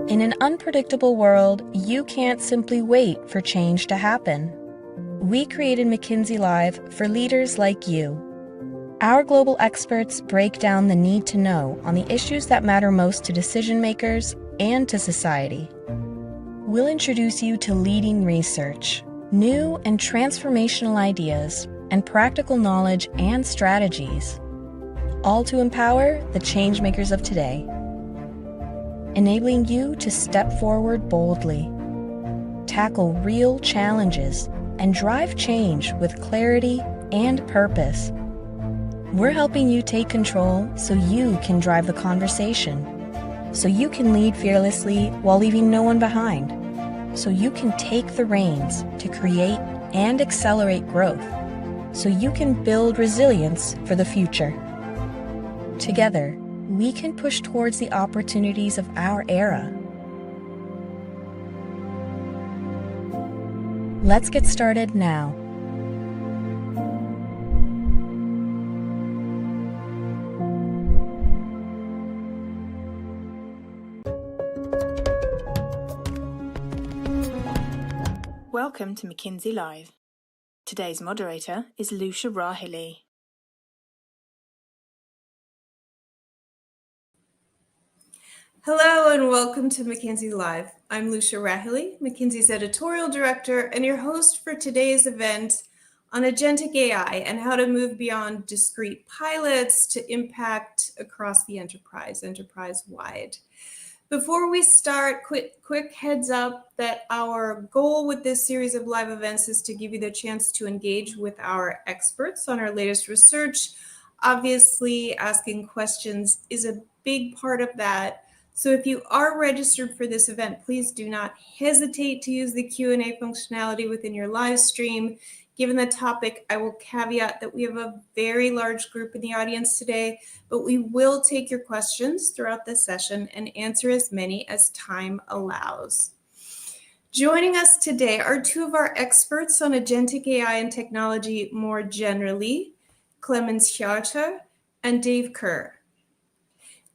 In an unpredictable world, you can't simply wait for change to happen. We created McKinsey Live for leaders like you. Our global experts break down the need to know on the issues that matter most to decision makers and to society. We'll introduce you to leading research, new and transformational ideas, and practical knowledge and strategies, all to empower the changemakers of today, enabling you to step forward boldly, tackle real challenges, and drive change with clarity and purpose. We're helping you take control so you can drive the conversation, so you can lead fearlessly while leaving no one behind, so you can take the reins to create and accelerate growth, so you can build resilience for the future. Together, we can push towards the opportunities of our era. Let's get started now. Welcome to McKinsey Live. Today's moderator is Lucia Rahili. Hello and welcome to McKinsey Live. I'm Lucia Rahili, McKinsey's editorial director and your host for today's event on Agentic AI and how to move beyond discrete pilots to impact across the enterprise-wide. Before we start, quick heads up that our goal with this series of live events is to give you the chance to engage with our experts on our latest research. Obviously, asking questions is a big part of that. So if you are registered for this event, please do not hesitate to use the Q&A functionality within your live stream. Given the topic, I will caveat that we have a very large group in the audience today, but we will take your questions throughout the session and answer as many as time allows. Joining us today are two of our experts on agentic AI and technology more generally, Clemens Hjarter and Dave Kerr.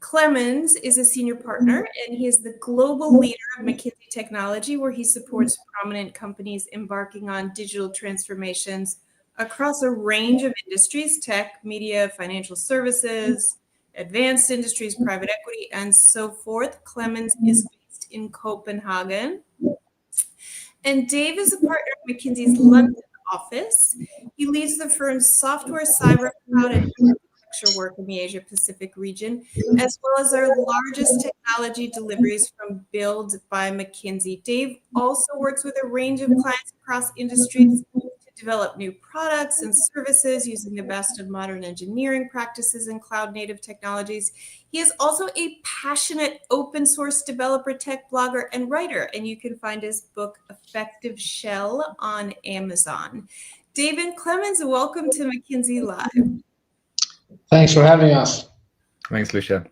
Clemens is a senior partner, and he is the global leader of McKinsey Technology, where he supports prominent companies embarking on digital transformations across a range of industries: tech, media, financial services, advanced industries, private equity, and so forth. Clemens is based in Copenhagen. And Dave is a partner of McKinsey's London office. He leads the firm's software, cyber, cloud, and work in the Asia Pacific region, as well as our largest technology deliveries from Build by McKinsey. Dave also works with a range of clients across industries to develop new products and services using the best of modern engineering practices and cloud native technologies. He is also a passionate open source developer, tech blogger, and writer, and you can find his book Effective Shell on Amazon. Dave and Clemens, welcome to McKinsey Live. Thanks for having us. Thanks, Lucia.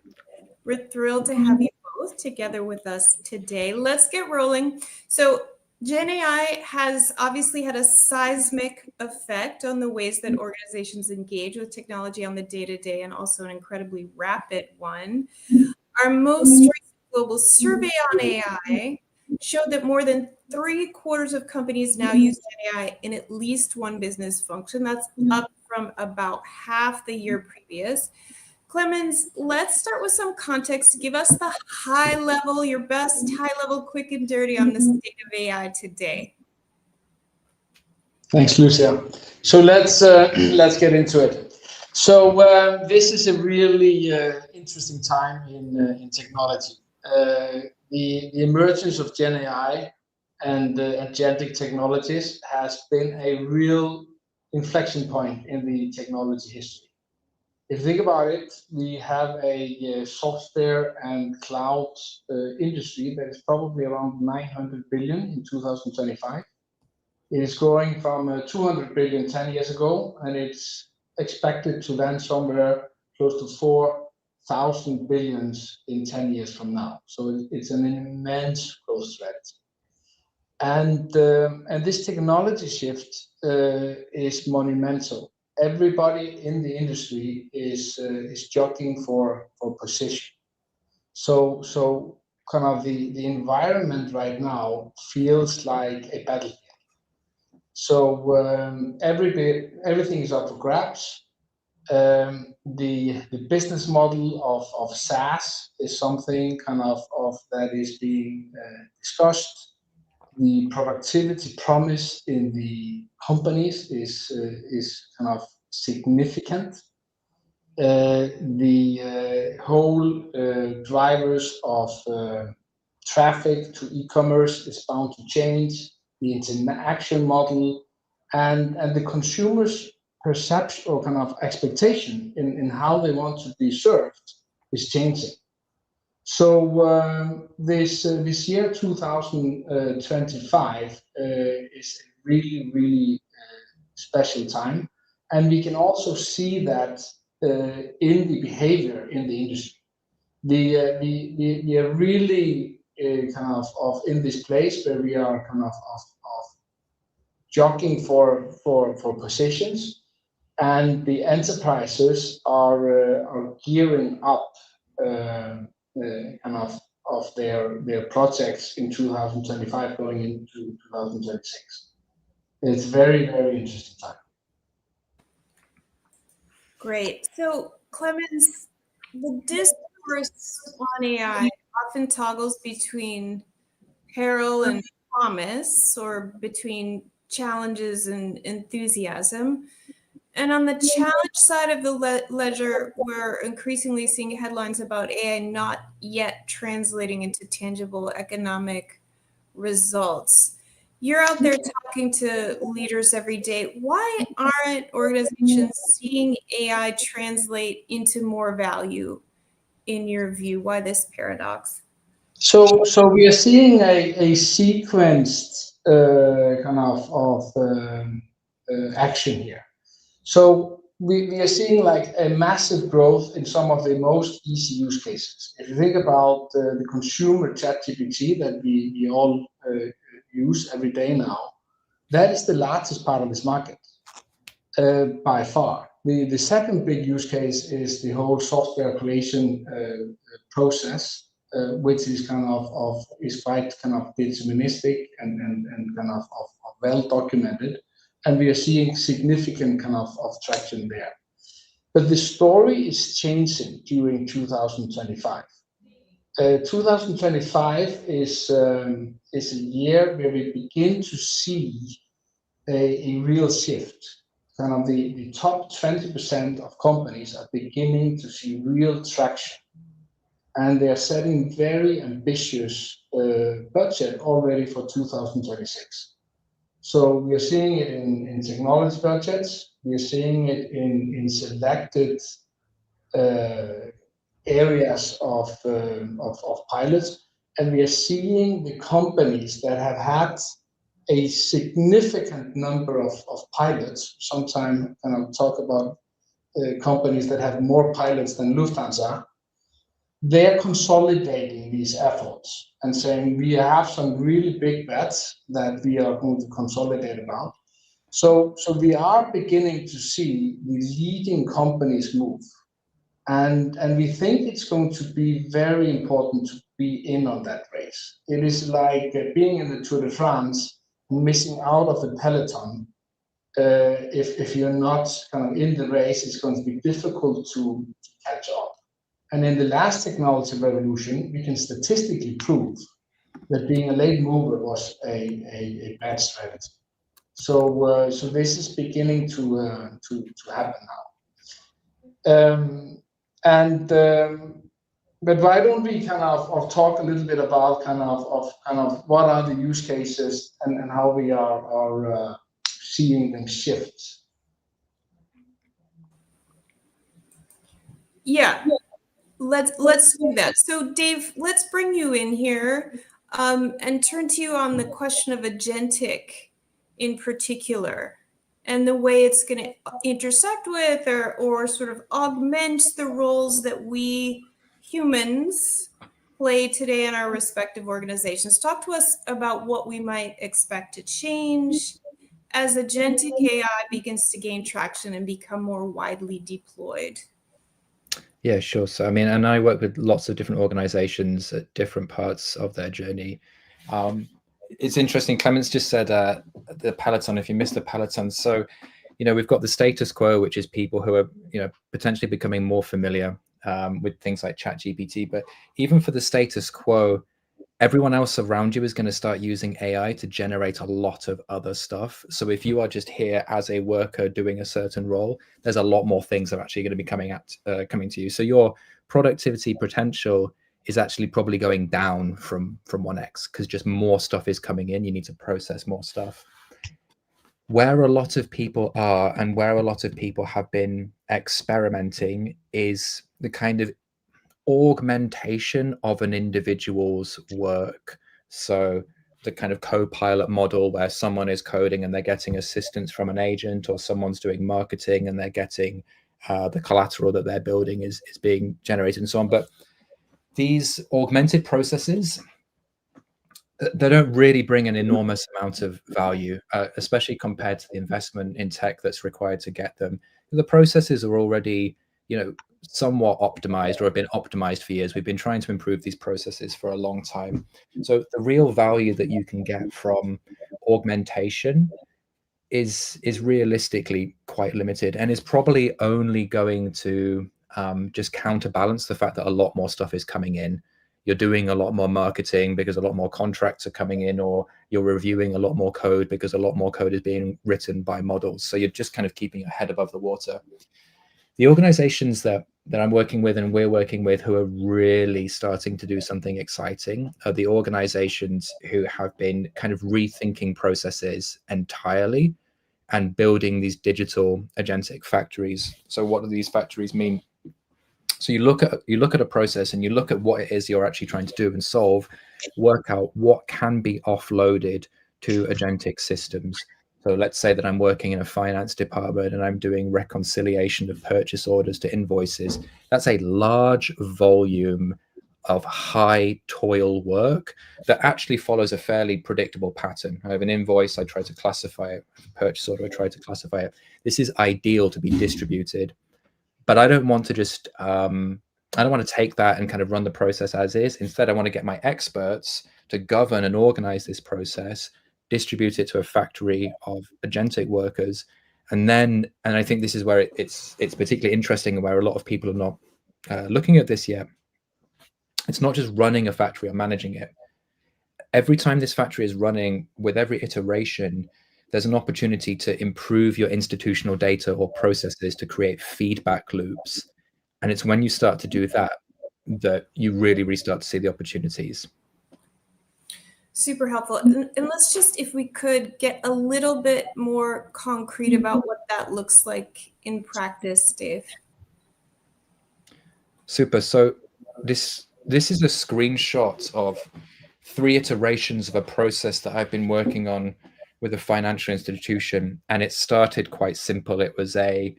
We're thrilled to have you both together with us today. Let's get rolling. So Gen AI has obviously had a seismic effect on the ways that organizations engage with technology on the day-to-day, and also an incredibly rapid one. Our most recent global survey on AI showed that more than 3/4 of companies now use Gen AI in at least one business function. That's up from about half the year previous. Clemens, let's start with some context. Give us the your best high level, quick and dirty on the state of AI today. Thanks, Lucia. So let's get into it. So this is a really interesting time in technology. The emergence of Gen AI and agentic technologies has been a real inflection point in the technology history. If you think about it, we have a software and cloud industry that is probably around 900 billion in 2025. It is growing from 200 billion 10 years ago, and it's expected to land somewhere close to 4,000 billions in 10 years from now. So it's an immense growth strategy. And this technology shift is monumental. Everybody in the industry is jockeying for position. So kind of the environment right now feels like a battlefield. So everything is up for grabs. The business model of SaaS is something kind of that is being discussed. The productivity promise in the companies is kind of significant. The whole drivers of traffic to e-commerce is bound to change. The interaction model and the consumers' perception or kind of expectation in how they want to be served is changing. So this year 2025 is a really special time, and we can also see that in the behavior in the industry. We are really kind of in this place where we are kind of jockeying for positions, and the enterprises are gearing up kind of their projects in 2025 going into 2026. It's very interesting time. Great. So, Clemens, the discourse on AI often toggles between peril and promise, or between challenges and enthusiasm. And on the challenge side of the ledger, we're increasingly seeing headlines about AI not yet translating into tangible economic results. You're out there talking to leaders every day. Why aren't organizations seeing AI translate into more value, in your view? Why this paradox? So we are seeing a sequenced kind of action here. So we are seeing like a massive growth in some of the most easy use cases. If you think about the consumer ChatGPT that we all use every day now, that is the largest part of this market by far. The second big use case is the whole software creation process, which is kind of is quite kind of deterministic and kind of well documented, and we are seeing significant kind of traction there. But the story is changing during 2025. 2025 is a year where we begin to see a real shift. Kind of the top 20% of companies are beginning to see real traction, and they are setting very ambitious budget already for 2026. So we are seeing it in technology budgets. We are seeing it in selected areas of pilots, and we are seeing the companies that have had a significant number of pilots. Sometimes I'll talk about companies that have more pilots than Lufthansa. They're consolidating these efforts and saying we have some really big bets that we are going to consolidate about. So we are beginning to see the leading companies move, and we think it's going to be very important to be in on that race. It is like being in the Tour de France and missing out of the peloton. If you're not kind of in the race, it's going to be difficult to catch up. And in the last technology revolution, we can statistically prove that being a late mover was a bad strategy. So this is beginning to happen now. But why don't we kind of talk a little bit about kind of what are the use cases and how we are seeing them shift? Yeah. Let's do that. So Dave, let's bring you in here and turn to you on the question of agentic in particular, and the way it's going to intersect with or sort of augment the roles that we humans play today in our respective organizations. Talk to us about what we might expect to change as agentic AI begins to gain traction and become more widely deployed. Yeah, sure. So, I mean, and I work with lots of different organizations at different parts of their journey. It's interesting. Clemens just said the Peloton, if you missed the Peloton. So, we've got the status quo, which is people who are, potentially becoming more familiar with things like ChatGPT. But even for the status quo, everyone else around you is going to start using AI to generate a lot of other stuff. So if you are just here as a worker doing a certain role, there's a lot more things that are actually going to be coming to you. So your productivity potential is actually probably going down from 1x because just more stuff is coming in. You need to process more stuff. Where a lot of people are and where a lot of people have been experimenting is the kind of augmentation of an individual's work. So the kind of co-pilot model where someone is coding and they're getting assistance from an agent, or someone's doing marketing and they're getting the collateral that they're building is being generated and so on. But these augmented processes, they don't really bring an enormous amount of value, especially compared to the investment in tech that's required to get them. The processes are already, somewhat optimized or have been optimized for years. We've been trying to improve these processes for a long time. So the real value that you can get from augmentation is realistically quite limited, and is probably only going to just counterbalance the fact that a lot more stuff is coming in. You're doing a lot more marketing because a lot more contracts are coming in, or you're reviewing a lot more code because a lot more code is being written by models. So you're just kind of keeping your head above the water. The organizations that I'm working with and we're working with who are really starting to do something exciting are the organizations who have been kind of rethinking processes entirely and building these digital agentic factories. So what do these factories mean? So you look at a process and you look at what it is you're actually trying to do and solve, work out what can be offloaded to agentic systems. So let's say that I'm working in a finance department and I'm doing reconciliation of purchase orders to invoices. That's a large volume of high toil work that actually follows a fairly predictable pattern. I have an invoice, I try to classify it. I have a purchase order, I try to classify it. This is ideal to be distributed. But I don't want to just, I don't want to take that and kind of run the process as is. Instead, I want to get my experts to govern and organize this process, distribute it to a factory of agentic workers. And I think this is where it's particularly interesting and where a lot of people are not looking at this yet. It's not just running a factory or managing it. Every time this factory is running, with every iteration, there's an opportunity to improve your institutional data or processes to create feedback loops. And it's when you start to do that that you really start to see the opportunities. Super helpful. And let's just, if we could, get a little bit more concrete about what that looks like in practice, Dave. Super. So this is a screenshot of 3 iterations of a process that I've been working on with a financial institution, and it started quite simple. It was a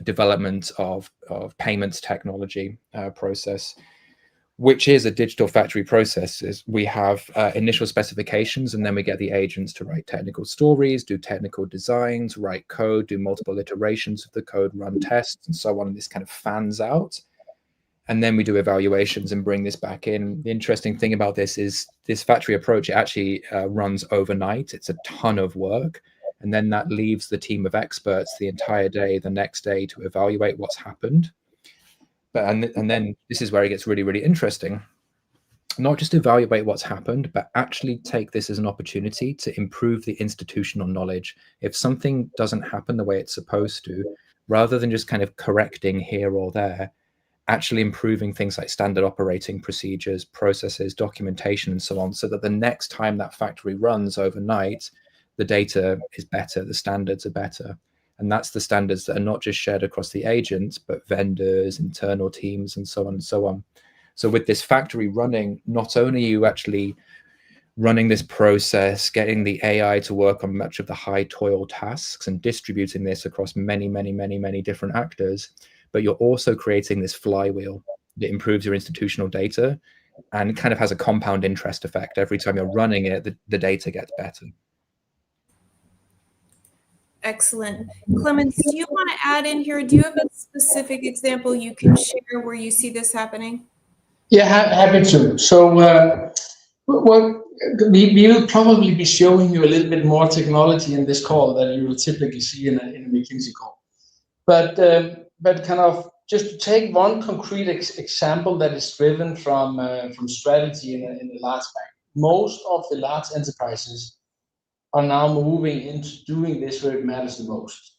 development of payments technology process, which is a digital factory process. Is we have initial specifications, and then we get the agents to write technical stories, do technical designs, write code, do multiple iterations of the code, run tests, and so on. And this kind of fans out. And then we do evaluations and bring this back in. The interesting thing about this is this factory approach, it actually runs overnight. It's a ton of work. And then that leaves the team of experts the entire day, the next day, to evaluate what's happened. And then this is where it gets really interesting. Not just evaluate what's happened, but actually take this as an opportunity to improve the institutional knowledge. If something doesn't happen the way it's supposed to, rather than just kind of correcting here or there, actually improving things like standard operating procedures, processes, documentation, and so on, so that the next time that factory runs overnight, the data is better, the standards are better. And that's the standards that are not just shared across the agents, but vendors, internal teams, and so on and so on. So with this factory running, not only are you actually running this process, getting the AI to work on much of the high toil tasks and distributing this across many different actors, but you're also creating this flywheel that improves your institutional data and kind of has a compound interest effect. Every time you're running it, the data gets better. Excellent. Clemens, do you want to add in here? Do you have a specific example you can share where you see this happening? Yeah, happy to. So, well, we will probably be showing you a little bit more technology in this call than you will typically see in a McKinsey call. But kind of just to take one concrete example that is driven from strategy in a large bank. Most of the large enterprises are now moving into doing this where it matters the most.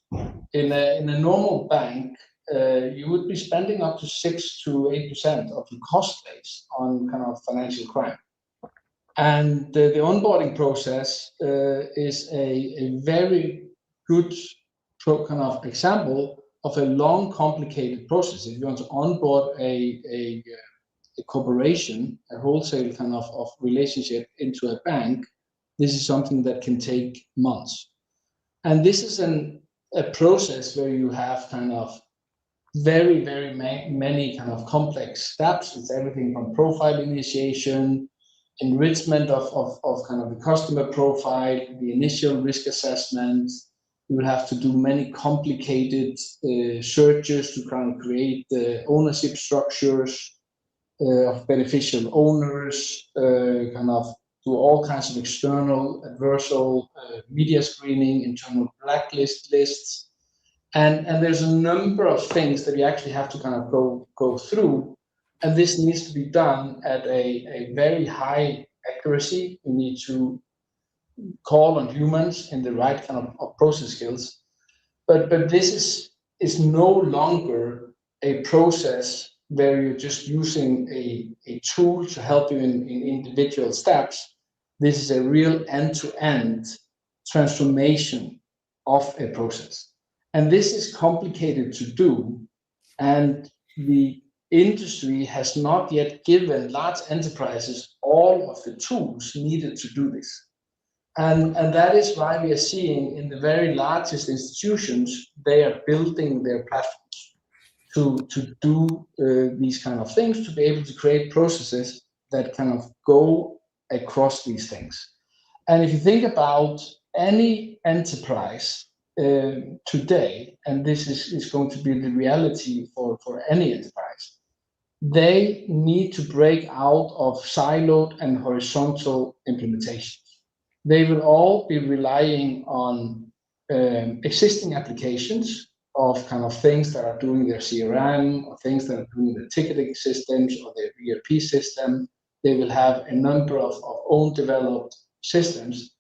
In a normal bank, you would be spending up to 6 to 8% of your cost base on kind of financial crime. And the onboarding process is a very good kind of example of a long, complicated process. If you want to onboard a corporation, a wholesale kind of relationship into a bank, this is something that can take months. And this is a process where you have kind of very, very many kind of complex steps. It's everything from profile initiation, enrichment of kind of the customer profile, the initial risk assessment. You will have to do many complicated searches to kind of create the ownership structures of beneficial owners, kind of do all kinds of external adversarial media screening, internal blacklist lists. And there's a number of things that you actually have to kind of go through. And this needs to be done at a very high accuracy. You need to call on humans in the right kind of process skills. But this is no longer a process where you're just using a tool to help you in individual steps. This is a real end-to-end transformation of a process. And this is complicated to do. And the industry has not yet given large enterprises all of the tools needed to do this. And that is why we are seeing in the very largest institutions, they are building their platforms to do these kind of things, to be able to create processes that kind of go across these things. And if you think about any enterprise today, and this is going to be the reality for any enterprise, they need to break out of siloed and horizontal implementations. They will all be relying on existing applications of kind of things that are doing their CRM or things that are doing their ticketing systems or their ERP system. They will have a number of own developed systems.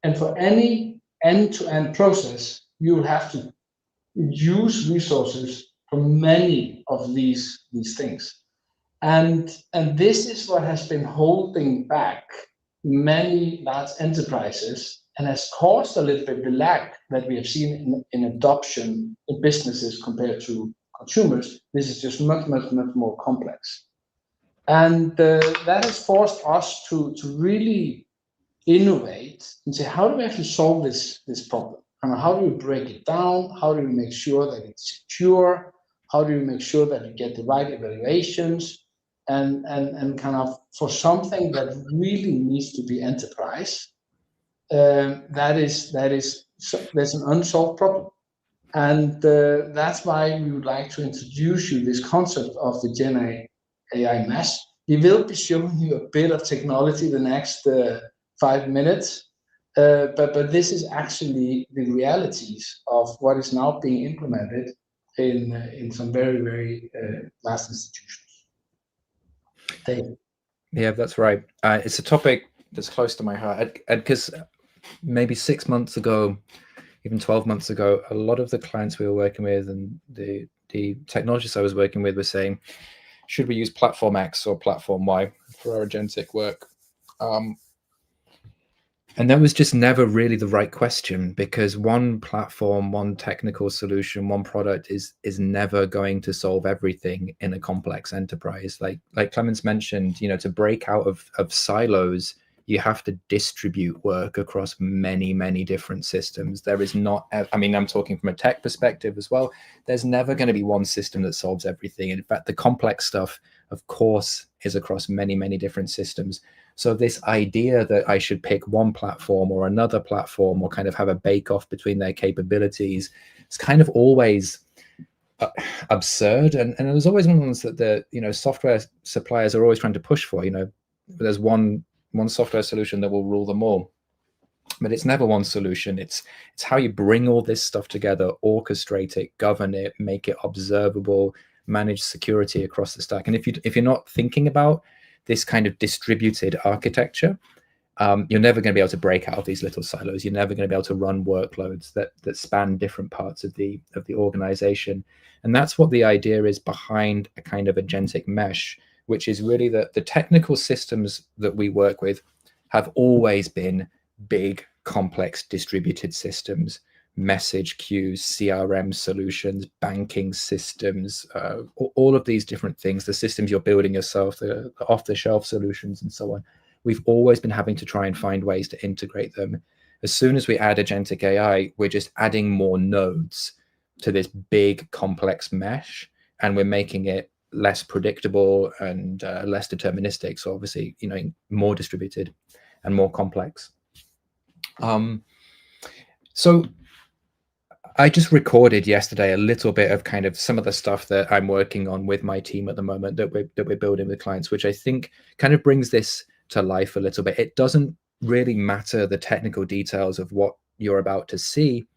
And for any end-to-end process, you will have to use resources from many of these things. And this is what has been holding back many large enterprises and has caused a little bit the lag that we have seen in adoption in businesses compared to consumers. This is just much more complex. And that has forced us to really innovate and say, how do we actually solve this problem? And how do we break it down? How do we make sure that it's secure? How do we make sure that you get the right evaluations? And kind of for something that really needs to be enterprise, that's an unsolved problem. And that's why we would like to introduce you this concept of the Gen AI mesh. We will be showing you a bit of technology the next 5 minutes, but this is actually the realities of what is now being implemented in some very vast institutions. David. Yeah, that's right. It's a topic that's close to my heart, because maybe 6 months ago, even 12 months ago, a lot of the clients we were working with and the technologists I was working with were saying, should we use platform X or platform Y for our agentic work? And that was just never really the right question, because one platform, one technical solution, one product is never going to solve everything in a complex enterprise. Like Clemens mentioned, to break out of silos, you have to distribute work across many different systems. There is not, I'm talking from a tech perspective as well. There's never going to be one system that solves everything. In fact, the complex stuff, of course, is across many different systems. So this idea that I should pick one platform or another platform or kind of have a bake-off between their capabilities, it's kind of always absurd. And there's always ones that the software suppliers are always trying to push for. There's one software solution that will rule them all, but it's never one solution. It's how you bring all this stuff together, orchestrate it, govern it, make it observable, manage security across the stack. And if you're not thinking about this kind of distributed architecture, you're never going to be able to break out of these little silos. You're never going to be able to run workloads that span different parts of the organization. And that's what the idea is behind a kind of agentic mesh, which is really that the technical systems that we work with have always been big, complex, distributed systems, message queues, CRM solutions, banking systems, all of these different things, the systems you're building yourself, the off-the-shelf solutions and so on. We've always been having to try and find ways to integrate them. As soon as we add agentic AI, we're just adding more nodes to this big, complex mesh, and we're making it less predictable and less deterministic. So obviously, more distributed and more complex. So I just recorded yesterday a little bit of kind of some of the stuff that I'm working on with my team at the moment that we're building with clients, which I think kind of brings this to life a little bit. It doesn't really matter the technical details of what you're about to see.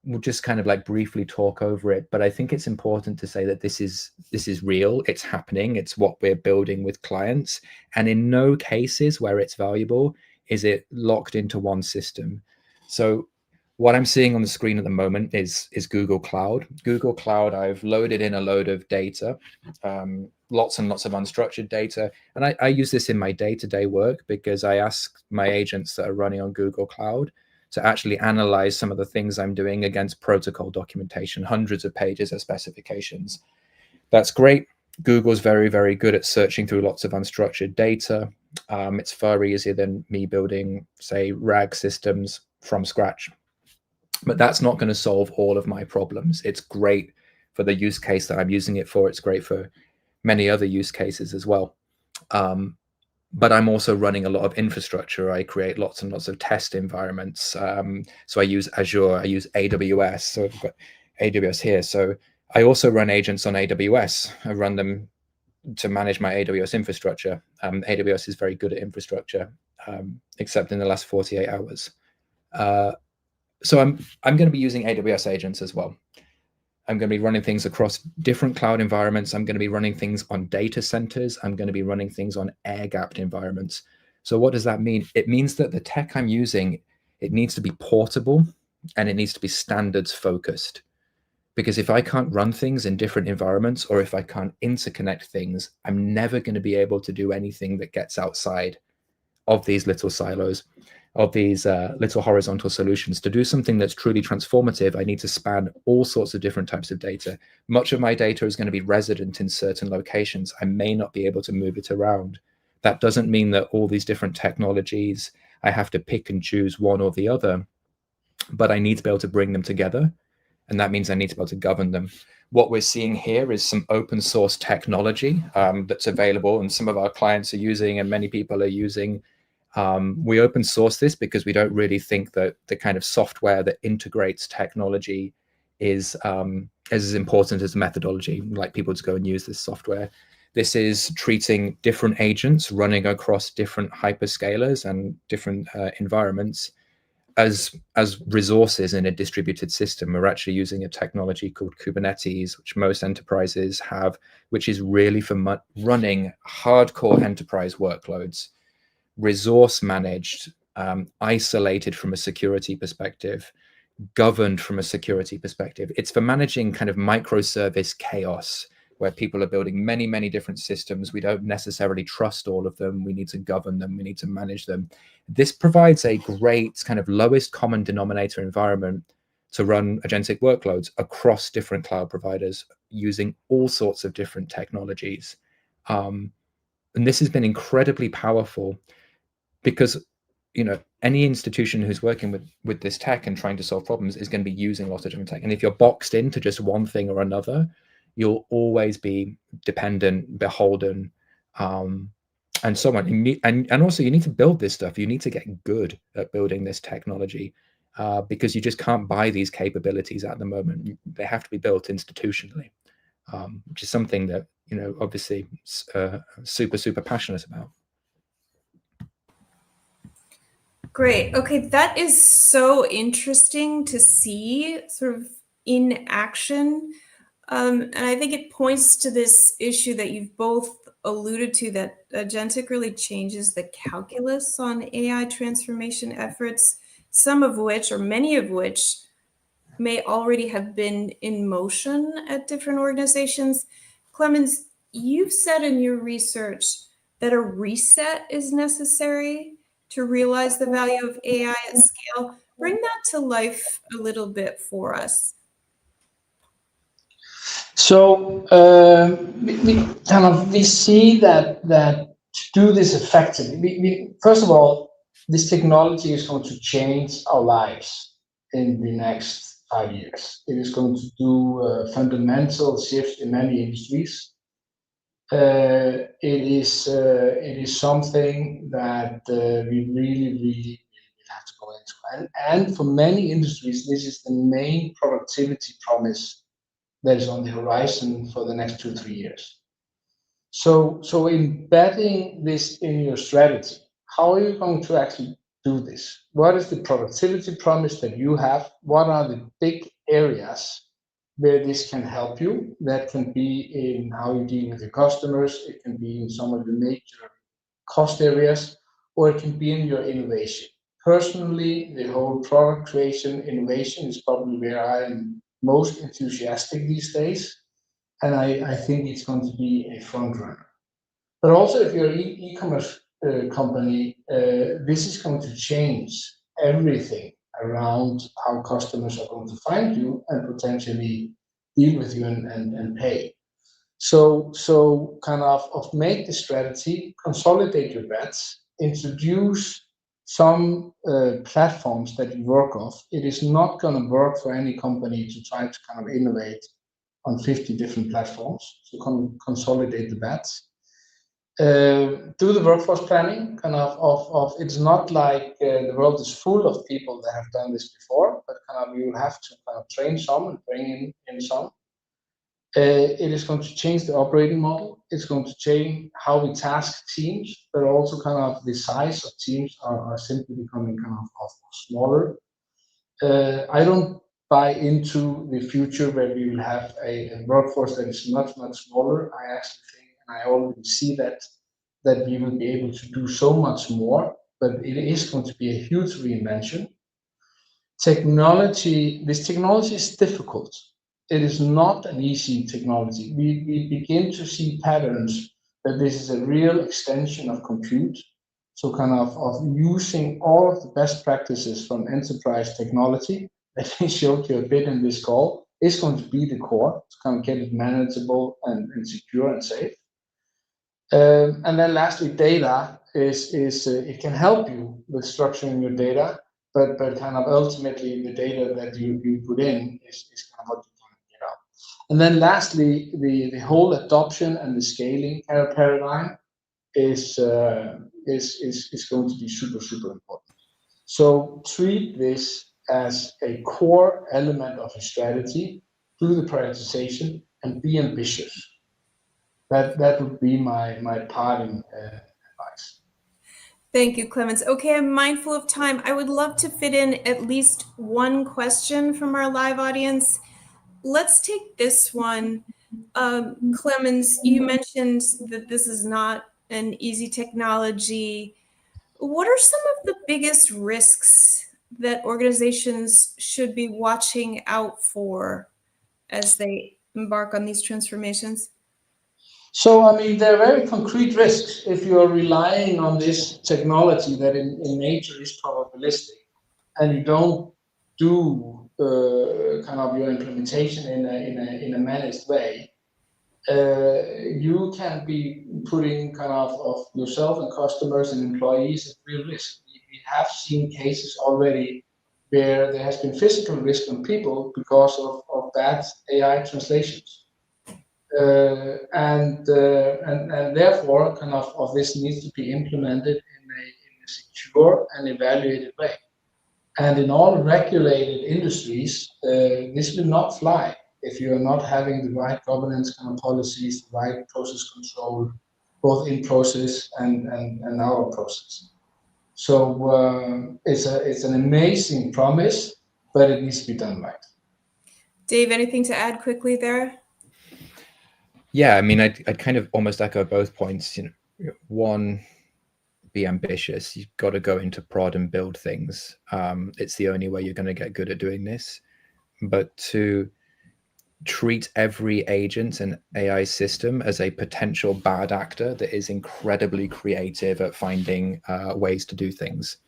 We'll just kind of like briefly talk over it, but I think it's important to say that this is real. It's happening. It's what we're building with clients, and in no cases where it's valuable is it locked into one system. So what I'm seeing on the screen at the moment is Google Cloud. Google Cloud, I've loaded in a load of data, lots and lots of unstructured data. And I use this in my day-to-day work because I ask my agents that are running on Google Cloud to actually analyze some of the things I'm doing against protocol documentation, hundreds of pages of specifications. That's great. Google's very, very good at searching through lots of unstructured data. It's far easier than me building, say, RAG systems from scratch. But that's not going to solve all of my problems. It's great for the use case that I'm using it for. It's great for many other use cases as well. But I'm also running a lot of infrastructure. I create lots and lots of test environments. So I use Azure, I use AWS. So I've got AWS here. So I also run agents on AWS. I run them to manage my AWS infrastructure. AWS is very good at infrastructure, except in the last 48 hours. So I'm going to be using AWS agents as well. I'm going to be running things across different cloud environments. I'm going to be running things on data centers. I'm going to be running things on air-gapped environments. So what does that mean? It means that the tech I'm using, it needs to be portable and it needs to be standards focused. Because if I can't run things in different environments, or if I can't interconnect things, I'm never going to be able to do anything that gets outside of these little silos, of these little horizontal solutions. To do something that's truly transformative, I need to span all sorts of different types of data. Much of my data is going to be resident in certain locations. I may not be able to move it around. That doesn't mean that all these different technologies, I have to pick and choose one or the other, but I need to be able to bring them together. And that means I need to be able to govern them. What we're seeing here is some open source technology that's available, and some of our clients are using, and many people are using. We open source this because we don't really think that the kind of software that integrates technology is as important as the methodology. We'd like people to go and use this software. This is treating different agents running across different hyperscalers and different environments as resources in a distributed system. We're actually using a technology called Kubernetes, which most enterprises have, which is really for running hardcore enterprise workloads, resource managed, isolated from a security perspective, governed from a security perspective. It's for managing kind of microservice chaos, where people are building many, many different systems. We don't necessarily trust all of them. We need to govern them. We need to manage them. This provides a great kind of lowest common denominator environment to run agentic workloads across different cloud providers using all sorts of different technologies. And this has been incredibly powerful because, any institution who's working with this tech and trying to solve problems is going to be using lots of different tech. And if you're boxed into just one thing or another, you'll always be dependent, beholden, and so on. And also you need to build this stuff. You need to get good at building this technology, because you just can't buy these capabilities at the moment. They have to be built institutionally, which is something that, obviously super passionate about. Great. Okay, that is so interesting to see sort of in action. And I think it points to this issue that you've both alluded to, that Agentic really changes the calculus on AI transformation efforts, some of which, or many of which, may already have been in motion at different organizations. Clemens, you've said in your research that a reset is necessary to realize the value of AI at scale. Bring that to life a little bit for us. So we see that to do this effectively, we first of all, this technology is going to change our lives in the next 5 years. It is going to do a fundamental shift in many industries. It is something that we really have to go into, and for many industries, this is the main productivity promise that is on the horizon for the next 2-3 years. So embedding this in your strategy, how are you going to actually do this? What is the productivity promise that you have? What are the big areas where this can help you? That can be in how you deal with your customers, it can be in some of the major cost areas, or it can be in your innovation. Personally, the whole product creation innovation is probably where I am most enthusiastic these days, and I think it's going to be a front runner. But also, if you're an e-commerce company, this is going to change everything around how customers are going to find you and potentially deal with you and pay. So kind of make the strategy, consolidate your bets, introduce some platforms that you work off. It is not going to work for any company to try to kind of innovate on 50 different platforms. So consolidate the bets. Do the workforce planning, kind of it's not like the world is full of people that have done this before, but kind of you have to kind of train some and bring in some. It is going to change the operating model. It's going to change how we task teams, but also kind of the size of teams are simply becoming kind of smaller. I don't buy into the future where we will have a workforce that is much smaller. I actually think, and I already see that we will be able to do so much more, but it is going to be a huge reinvention. This technology is difficult. It is not an easy technology. We begin to see patterns that this is a real extension of compute. So kind of using all of the best practices from enterprise technology that we showed you a bit in this call is going to be the core to kind of get it manageable and secure and safe. And then lastly, data is it can help you with structuring your data, but kind of ultimately the data that you put in is kind of what you can get out. And then lastly, the whole adoption and the scaling paradigm is going to be super important. So treat this as a core element of a strategy, do the prioritization, and be ambitious. That would be my parting advice. Thank you, Clemens. Okay, I'm mindful of time. I would love to fit in at least one question from our live audience. Let's take this one. Clemens, you mentioned that this is not an easy technology. What are some of the biggest risks that organizations should be watching out for as they embark on these transformations? So, I mean, there are very concrete risks if you're relying on this technology that in nature is probabilistic, and you don't do kind of your implementation in a managed way. You can be putting kind of yourself and customers and employees at real risk. We have seen cases already where there has been physical risk on people because of bad AI translations. and therefore, kind of this needs to be implemented in a secure and evaluated way. And in all regulated industries, this will not fly if you are not having the right governance kind of policies, the right process control, both in process and out of process. So it's an amazing promise, but it needs to be done right. Dave, anything to add quickly there? Yeah, I mean, I'd kind of almost echo both points. You know, one, be ambitious. You've got to go into prod and build things. It's the only way you're going to get good at doing this. But two, treat every agent and AI system as a potential bad actor that is incredibly creative at finding ways to do things.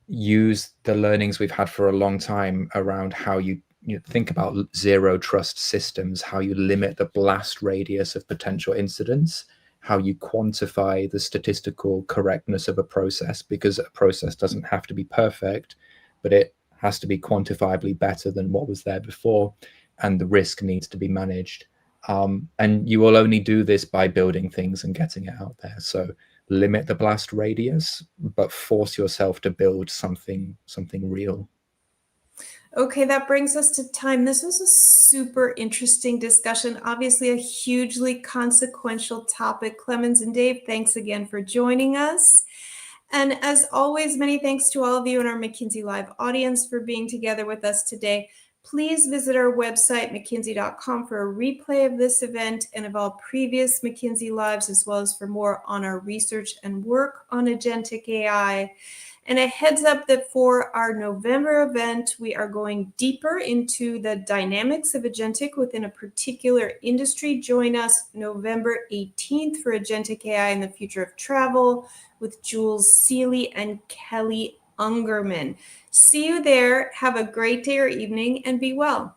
Use the learnings we've had for a long time around how you think about zero trust systems, how you limit the blast radius of potential incidents, how you quantify the statistical correctness of a process, because a process doesn't have to be perfect, but it has to be quantifiably better than what was there before, and the risk needs to be managed. And you will only do this by building things and getting it out there. So limit the blast radius, but force yourself to build something real. Okay, that brings us to time. This was a super interesting discussion, obviously a hugely consequential topic. Clemens and Dave, thanks again for joining us. And as always, many thanks to all of you in our McKinsey Live audience for being together with us today. Please visit our website, mckinsey.com, for a replay of this event and of all previous McKinsey Lives, as well as for more on our research and work on Agentic AI. And a heads up that for our November event, we are going deeper into the dynamics of Agentic within a particular industry. Join us November 18th for Agentic AI and the Future of Travel with Jules Seeley and Kelly Ungerman. See you there. Have a great day or evening and be well.